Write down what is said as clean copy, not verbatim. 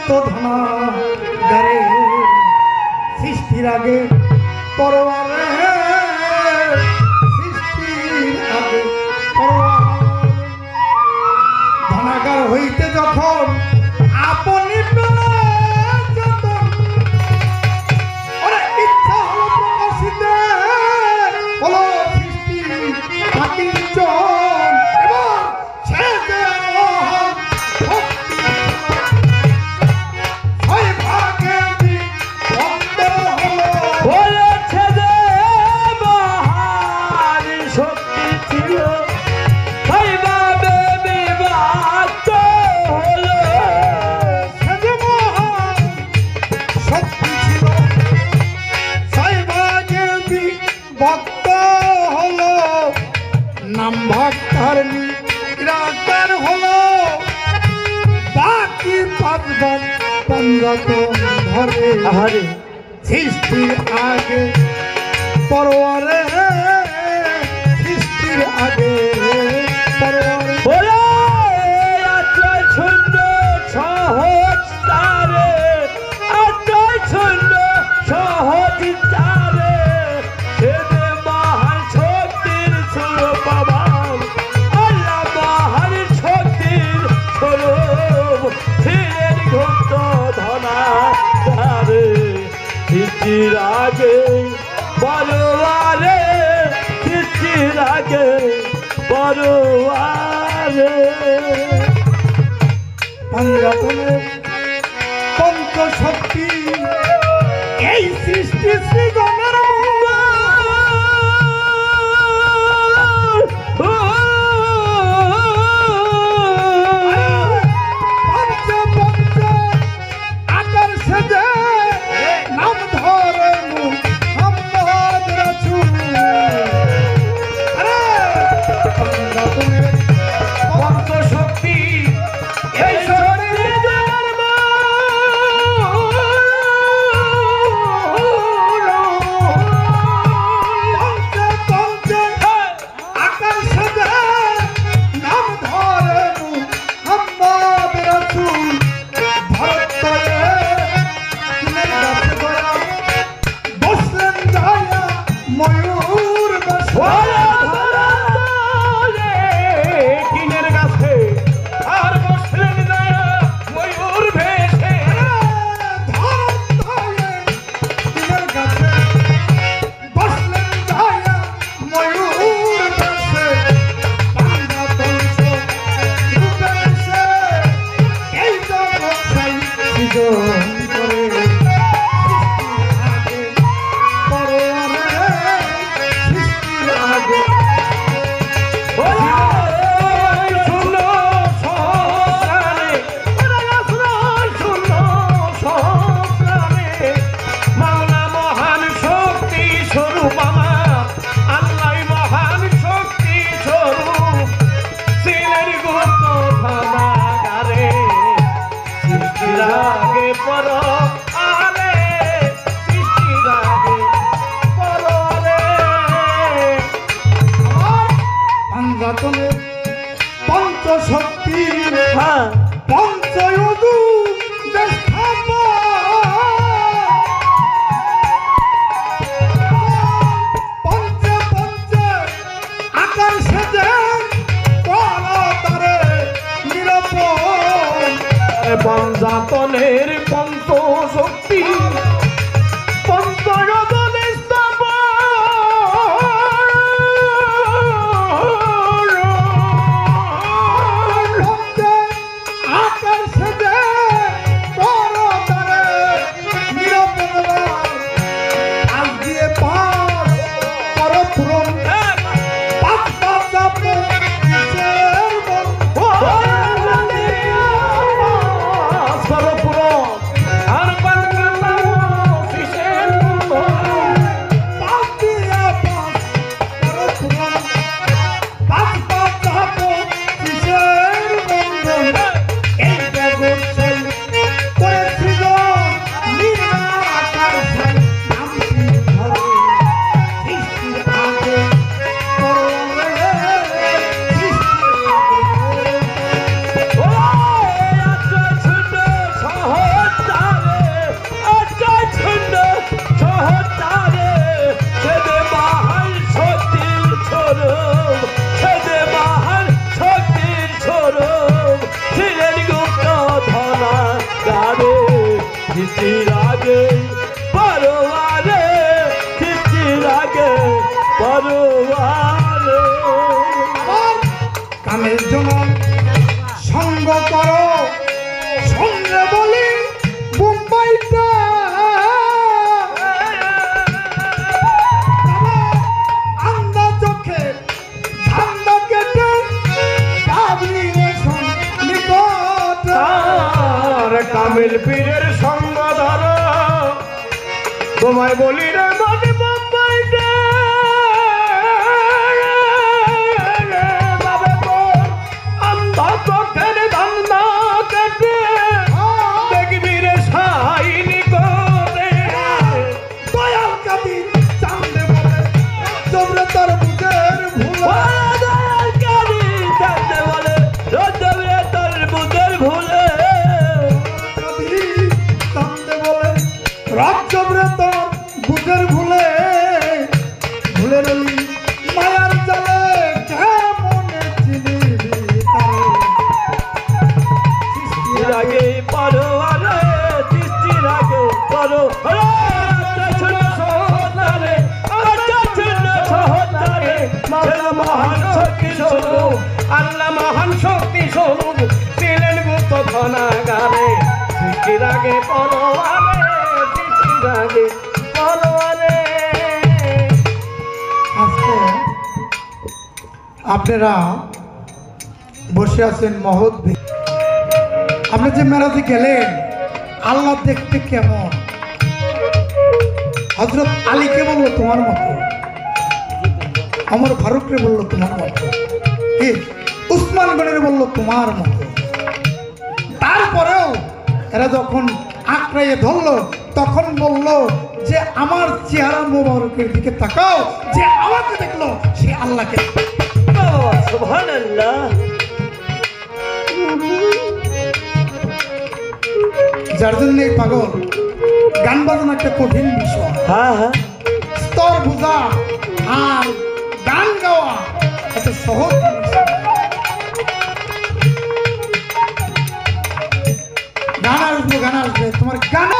ধনাগারে সৃষ্টির আগে পরোয়ারে সৃষ্টির আগে পরোয়ারে ধনাগার হইতে যখন আপনি ইচ্ছা হলো প্রকাশিতে হলো সৃষ্টি পাকিঞ্চন এবং সে যে সৃষ্টির আগে পরোয়ারে সৃষ্টির আগে পরোয়ারে সহজ তারে সহজ তারে সে মহান শক্তির স্বরূপ আল্লাহ মহান শক্তির স্বরূপ ফিরের গুপ্ত ধনা তারে সৃষ্টির আগে বড়োয়ারে সৃষ্টির আগে বড়োয়ারে পঞ্চশক্তি এই সৃষ্টি সৃজনের আকার সেজে নাম ধরে মুহাম্মদ রাসূল পঞ্চশক্তি এই পঞ্চশক্তি পঞ্চয়দু পঞ্চে পঞ্চে আকার সেজে তারে নিরপন পঞ্চাতনের পঞ্চশক্তি আর রে পরোয়ারে সৃষ্টি লাগে পরোয়ারে আমার কামের জন্য সঙ্গ করো সঙ্গে বলি মুম্বাইটা আন্দা চোখে ধান্দা কেটে পাবলি রেশন নিকট আর কামিল পীরের সঙ্গ ধরো তোমায় বলি রে মনে মুম্বাইতে যাবে তোর আন্ধা চোখের ধান্দা কেটে দেখবি রে সাইনি করে দয়াল কাদির চান্দে বলে তোমরা তার বুঝের ভুলা কাদির চান্দে বলে রাজ্যব্রে তোর বুঝের ভুলে ভুলে রলি মায়ার জালে কেমনে চিনিবি তারে সৃষ্টির আগে পরোয়ারে সৃষ্টির আগে পরোয়ারে মহান শক্তি স্বরূপ আল্লাহ মহান শক্তি স্বরূপ ছিলেন গুপ্ত ঘনাগারে সৃষ্টির আগে পরোয়ারে সৃষ্টির আগে পরোয়ারে আজকে আপনারা বসে আছেন মহৎ ব্যক্তি। আপনি যে মেরাজে গেলেন আল্লাহ দেখতে কেমন হযরত আলীকে বললো তোমার মতো অমর ফারুককে বললো তোমার মতো কি উসমান গনিরে বললো তোমার মতো তারপরেও এরা যখন আঁকড়াইয়ে ধরলো তখন বলল যে আমার চেহারা মোবারকের দিকে তাকাও যে আমাকে দেখলো সে আল্লাহকে সুবহানাল্লাহ যার জন্য এই পাগল গান বাজানো একটা কঠিন বিষয় হ্যাঁ হ্যাঁ স্তর বোঝা আর গান গাওয়া একটা সহজ জিনিস না। গান আসবে তোমার গান